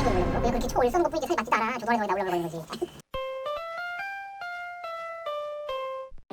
거 올라간 거? 그냥 그렇게 초 올려놓은 것 뿐이지 살이 맞지도 않아. 조동아리 거기다 올라가 버린 거지.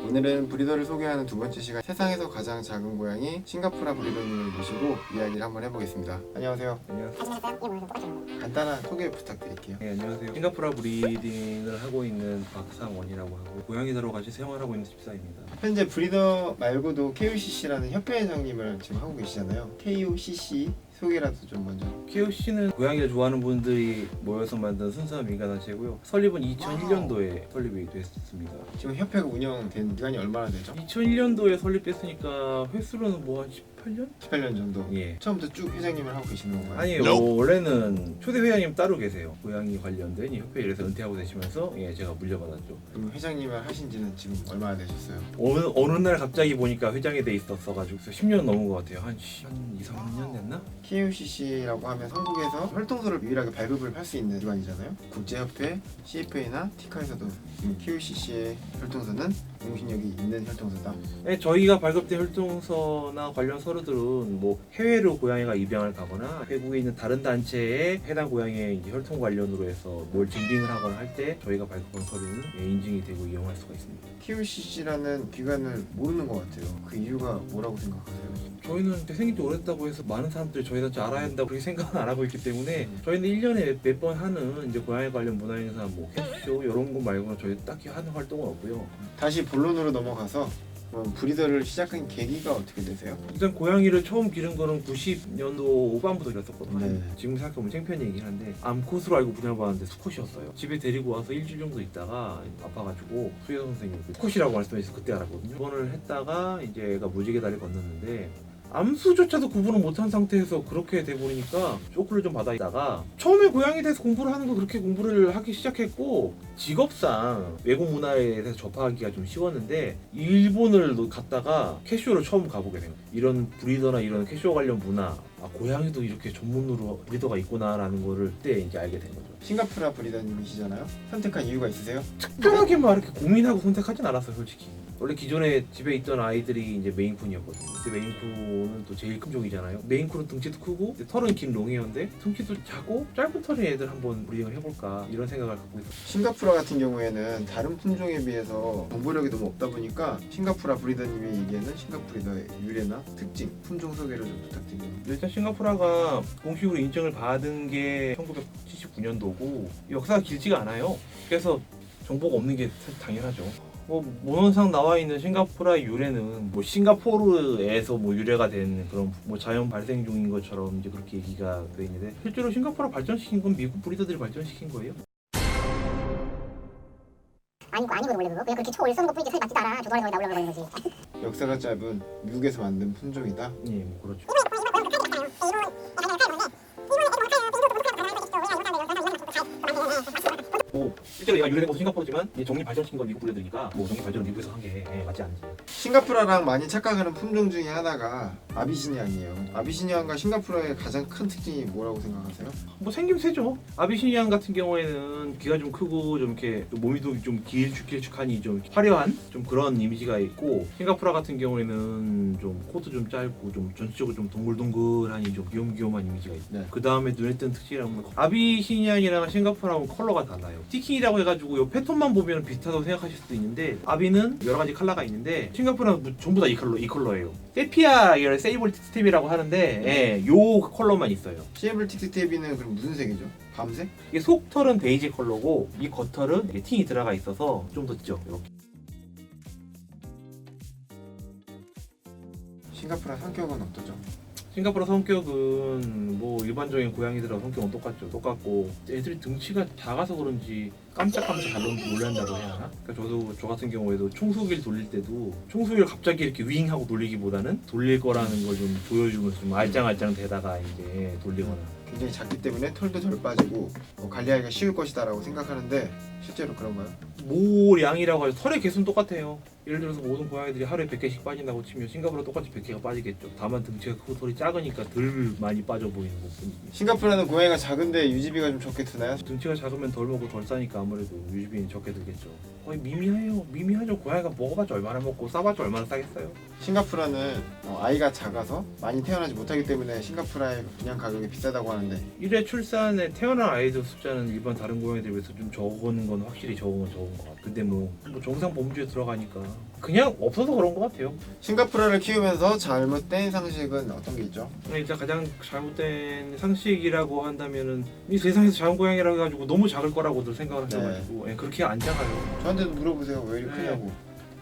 오늘은 브리더를 소개하는 두 번째 시간, 세상에서 가장 작은 고양이 싱가포르 브리더님을 모시고 이야기를 한번 해보겠습니다. 안녕하세요. 안녕하세요. 잘 지내셨어요? 예, 뭐 똑같죠. 간단한 소개 부탁드릴게요. 네, 안녕하세요. 싱가포르 브리딩을 하고 있는 박상원이라고 하고 고양이들하고 같이 생활하고 있는 집사입니다. 현재 브리더 말고도 KUCC라는 협회 회장님을 지금 하고 계시잖아요. KUCC 소개라도 좀 먼저. KOC는 고양이를 좋아하는 분들이 모여서 만든 순수한 민간단체고요. 설립은 2001년도에 설립이 됐습니다. 지금 협회가 운영된 기간이 얼마나 되죠? 2001년도에 설립됐으니까 횟수로는 뭐 한 18년? 18년 정도. 예. 처음부터 쭉 회장님을 하고 계시는 건가요? 아니에요. 원래는 초대 회장님 따로 계세요. 고양이 관련된 이 협회 일에서 은퇴하고 되시면서 제가 물려받았죠. 그럼 회장님을 하신 지는 지금 얼마나 되셨어요? 어느 날 갑자기 보니까 회장이 돼 있었어가지고 10년 넘은 것 같아요. 한 2, 3년 됐나? KUCC라고 하면 한국에서 활동서를 유일하게 발급을 할 수 있는 기관이잖아요. 국제협회, CFA나 티카에서도 KUCC의 활동서는 공신력이 있는 활동서다. 네, 저희가 발급된 활동서나 관련 서류들은 뭐 해외로 고양이가 입양을 가거나 외국에 있는 다른 단체에 해당 고양이의 이제 혈통 관련으로 해서 뭘 증빙을 하거나 할 때 저희가 발급한 서류는 인증이 되고 이용할 수가 있습니다. KUCC라는 기관을 모르는 것 같아요. 그 이유가 뭐라고 생각하세요? 저희는 생긴 지 오래됐다고 해서 많은 사람들이 저희 단체 알아야 한다고 그렇게 생각은 안 하고 있기 때문에 저희는 1년에 몇 번 하는 이제 고양이 관련 문화행사, 뭐 캐쇼 이런 거 말고는 저희 딱히 하는 활동은 없고요. 다시 본론으로 넘어가서 브리더를 시작한 계기가 어떻게 되세요? 일단 고양이를 처음 기른 거는 90년도 후반부터 길렀었거든요. 네. 지금 생각해보면 창피한 얘기긴 한데 암컷으로 알고 분양받았는데 수컷이었어요. 집에 데리고 와서 일주일 정도 있다가 아파가지고 수의사 선생님이 수컷이라고 말씀해서 그때 알았거든요. 입원을 했다가 이제 애가 무지개 다리 건넜는데 암수조차도 구분을 못한 상태에서 그렇게 돼버리니까 쇼크를 좀 받아있다가 처음에 고양이에 대해서 공부를 하는 거 그렇게 공부를 하기 시작했고 직업상 외국 문화에 대해서 접하기가 좀 쉬웠는데 일본을 갔다가 캐쇼를 처음 가보게 돼요. 이런 브리더나 이런 캐쇼 관련 문화, 고양이도 이렇게 전문으로 브리더가 있구나라는 거를 그때 이제 알게 된 거죠. 싱가포르 브리더님이시잖아요. 선택한 이유가 있으세요? 특별하게 막 이렇게 고민하고 선택하진 않았어요, 솔직히. 원래 기존에 집에 있던 아이들이 이제 메인쿤이었거든요. 근데 메인쿤은 또 제일 큰 종이잖아요. 메인쿤은 등치도 크고 털은 긴 롱헤어인데 등치도 작고 짧은 털의 애들 한번 브리딩을 해볼까 이런 생각을 갖고 있었어요. 싱가포르 같은 경우에는 다른 품종에 비해서 정보력이 너무 없다 보니까 싱가포르 브리더님이 얘기하는 싱가포르 브리더의 유래나 특징, 품종 소개를 좀 부탁드립니다. 일단 싱가포르가 공식으로 인정을 받은 게 1979년도고 역사가 길지가 않아요. 그래서 정보가 없는 게 당연하죠. 문헌상 나와 있는 싱가포르의 유래는 뭐 싱가포르에서 뭐 유래가 된 그런 뭐 자연 발생종인 것처럼 이제 그렇게 얘기가 돼 있는데 실제로 싱가포르 발전시킨 건 미국 브리더들이 발전시킨 거예요. 아니거든 원래 그거. 그냥 그렇게 초 올려놓은 것 뿐이지 살이 맞지도 않아. 조동아리 거기다 올라가 버린 거지. 역사가 짧은 미국에서 만든 품종이다. 예, 뭐 그렇죠. 실제로 얘가 유래된 것은 싱가포르지만 정리 발전시킨 건 미국 브리더니까 뭐 정리 발전은 미국에서 한 게 맞지 않지. 싱가포르랑 많이 착각하는 품종 중에 하나가 아비시니안이에요. 아비시니안과 싱가포르의 가장 큰 특징이 뭐라고 생각하세요? 뭐 생김새죠. 아비시니안 같은 경우에는 귀가 좀 크고 좀 이렇게 몸이도 좀 길쭉하니 좀 화려한 좀 그런 이미지가 있고 싱가포르 같은 경우에는 좀 코도 좀 짧고 좀 전체적으로 좀 동글동글하니 좀 귀염귀염한 이미지가 있고 네. 그 다음에 눈에 띄는 특징이라면 아비시니안이랑 싱가포르하고 컬러가 달라요. 티킹이라고 해가지고 이 패턴만 보면 비슷하다고 생각하실 수도 있는데 아비는 여러 가지 컬러가 있는데 싱가포르는 전부 다 이 컬러예요. 세피아 이런 세이블 스텝이라고 하는데 요 컬러만 있어요. 시에블 틱스테비는 그럼 무슨 색이죠? 밤색? 이게 속털은 베이지 컬러고 이 겉털은 이게 팅이 들어가 있어서 좀 더 짙죠. 이렇게. 싱가포르 성격은 어떠죠? 싱가포르 성격은 뭐 일반적인 고양이들하고 성격은 똑같고 애들이 등치가 작아서 그런지 깜짝깜짝 잘 놀란다고 해야 하나? 그러니까 저 같은 경우에도 청소기를 돌릴 때도 청소기를 갑자기 이렇게 윙 하고 돌리기보다는 돌릴 거라는 걸 좀 보여주면서 좀 알짱알짱 대다가 이제 돌리거나. 굉장히 작기 때문에 털도 덜 빠지고 관리하기가 쉬울 것이다 라고 생각하는데 실제로 그런가요? 모량이라고 해서 털의 개수는 똑같아요. 예를 들어서 모든 고양이들이 하루에 100개씩 빠진다고 치면 싱가포르 똑같이 100개가 빠지겠죠. 다만 등치가 크고 털이 작으니까 덜 많이 빠져 보이는 것뿐이지. 싱가포르는 고양이가 작은데 유지비가 좀 적게 드나요? 등치가 작으면 덜 먹고 덜 싸니까 아무래도 유지비는 적게 들겠죠. 거의 미미해요. 미미하죠. 고양이가 먹어봤자 얼마나 먹고 싸봤자 얼마나 싸겠어요. 싱가포르는 아이가 작아서 많이 태어나지 못하기 때문에 싱가포르의 분양 가격이 비싸다고 하는데 1회 출산에 태어난 아이들 숫자는 일반 다른 고양이들에 비해서 좀 적은 건 확실히 적은 건 적은 것 같아요. 근데 뭐 정상 범주에 들어가니까 그냥 없어서 그런 것 같아요. 싱가포르를 키우면서 잘못된 상식은 어떤 게 있죠? 일단 가장 잘못된 상식이라고 한다면은 이 세상에서 작은 고양이라고 해가지고 너무 작을 거라고들 생각을 하셔가지고 예, 그렇게 안 작아요. 저한테도 물어보세요. 왜 이렇게 네. 크냐고.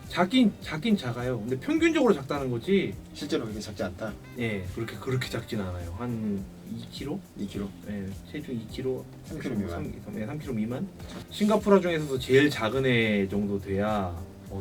작긴 작아요. 근데 평균적으로 작다는 거지. 실제로 그렇게 작지 않다. 예, 그렇게 작진 않아요. 한 2kg? 2kg. 예, 체중 2kg, 3kg 미만. 3kg 미만. 싱가포르 중에서도 제일 작은 애 정도 돼야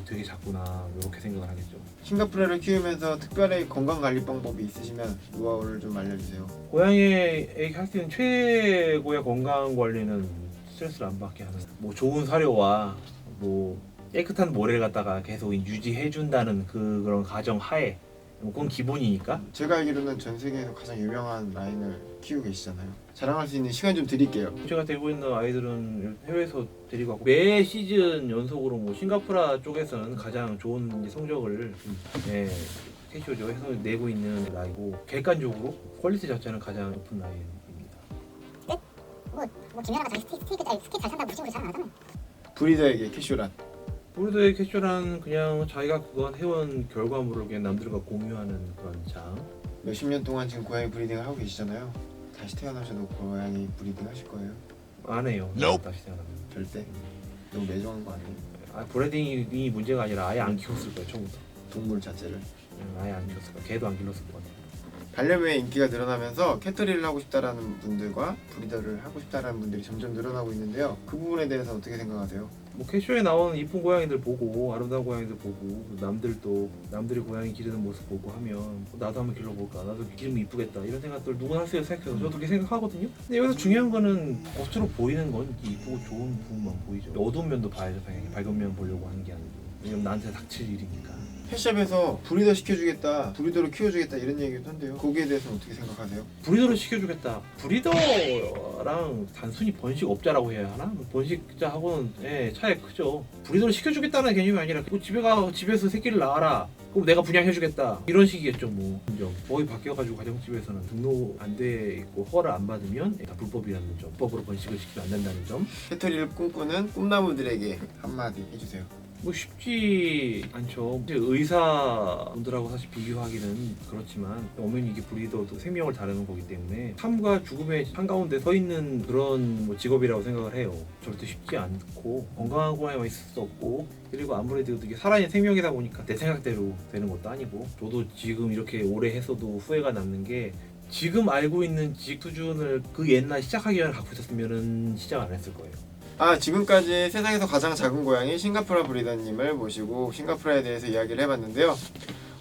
되게 작구나 이렇게 생각을 하겠죠. 싱가포르를 키우면서 특별히 건강 관리 방법이 있으시면 노하우를 좀 알려주세요. 고양이에게 할 수 있는 최고의 건강 관리는 스트레스를 안 받게 하는 뭐 좋은 사료와 뭐 깨끗한 모래를 갖다가 계속 유지해 준다는 그런 가정 하에 뭐 그건 기본이니까. 제가 알기로는 전 세계에서 가장 유명한 라인을 키우고 계시잖아요. 자랑할 수 있는 시간 좀 드릴게요. 제가 데리고 있는 아이들은 해외에서 데리고 왔고 매 시즌 연속으로 뭐 싱가포르 쪽에서는 가장 좋은 이제 성적을 예, 캐시오죠 해서 내고 있는 라이고 객관적으로 퀄리티 자체는 가장 높은 라인입니다. 뭐 김연아가 자기 스케이트 잘 산다고 무심으로 자랑 안 하잖아요. 브리더에게 캐슈란. 브리더의 캐슈란 그냥 자기가 그건 해온 결과물을 그냥 남들과 공유하는 그런 장. 몇십 년 동안 지금 고양이 브리딩을 하고 계시잖아요. 다시 태어나셔도 고양이 브리딩 하실 거예요? 안 해요. Nope. 다시 태어나면. 절대. 너무 매정한 거 아니에요? 브리딩이 문제가 아니라 아예 안 키웠을 거예요 처음부터. 동물 자체를. 아예 안 키웠을 거예요. 개도 안 길렀을 것 같아요. 반려묘의 인기가 늘어나면서 캐터리를 하고 싶다라는 분들과 브리더를 하고 싶다라는 분들이 점점 늘어나고 있는데요. 그 부분에 대해서 어떻게 생각하세요? 뭐 캐쇼에 나오는 이쁜 고양이들 보고 아름다운 고양이들 보고 남들이 고양이 기르는 모습 보고 하면 나도 한번 길러볼까, 나도 기르면 이쁘겠다 이런 생각들 누구나 할 수 있어요. 생각해서 저도 그렇게 생각하거든요. 근데 여기서 중요한 거는 겉으로 보이는 건 이쁘고 좋은 부분만 보이죠. 어두운 면도 봐야죠. 당연히 밝은 면 보려고 하는 게 아니고, 왜냐면 나한테 닥칠 일이니까. 펫샵에서 브리더 시켜주겠다, 브리더로 키워주겠다 이런 얘기도 한대요. 거기에 대해서는 어떻게 생각하세요? 브리더를 시켜주겠다. 브리더랑 단순히 번식업자라고 해야 하나? 번식자하고는 차이가 크죠. 브리더를 시켜주겠다는 개념이 아니라 집에서 새끼를 낳아라. 그럼 내가 분양해주겠다. 이런 식이겠죠 뭐. 법이 바뀌어가지고 가정집에서는 등록 안 돼 있고 허가를 안 받으면 다 불법이라는 점. 법으로 번식을 시키면 안 된다는 점. 캐터리를 꿈꾸는 꿈나무들에게 한마디 해주세요. 뭐 쉽지 않죠. 의사분들하고 사실 비교하기는 그렇지만 엄연히 이게 브리더도 생명을 다루는 거기 때문에 삶과 죽음의 한가운데 서 있는 그런 뭐 직업이라고 생각을 해요. 절대 쉽지 않고 건강한 고양이만 있을 수 없고, 그리고 아무래도 이게 살아있는 생명이다 보니까 내 생각대로 되는 것도 아니고, 저도 지금 이렇게 오래 했어도 후회가 남는 게 지금 알고 있는 지식 수준을 그 옛날 시작하기 전에 갖고 있었으면 시작 안 했을 거예요. 지금까지 세상에서 가장 작은 고양이 싱가포르 브리더님을 모시고 싱가포르에 대해서 이야기를 해봤는데요.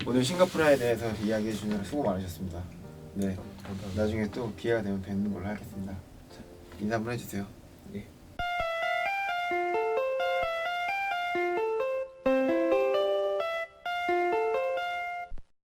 오늘 싱가포르에 대해서 이야기해 주느라 수고 많으셨습니다. 네, 감사합니다. 나중에 또 기회가 되면 뵙는 걸로 하겠습니다. 자, 인사 한번 해주세요. 네.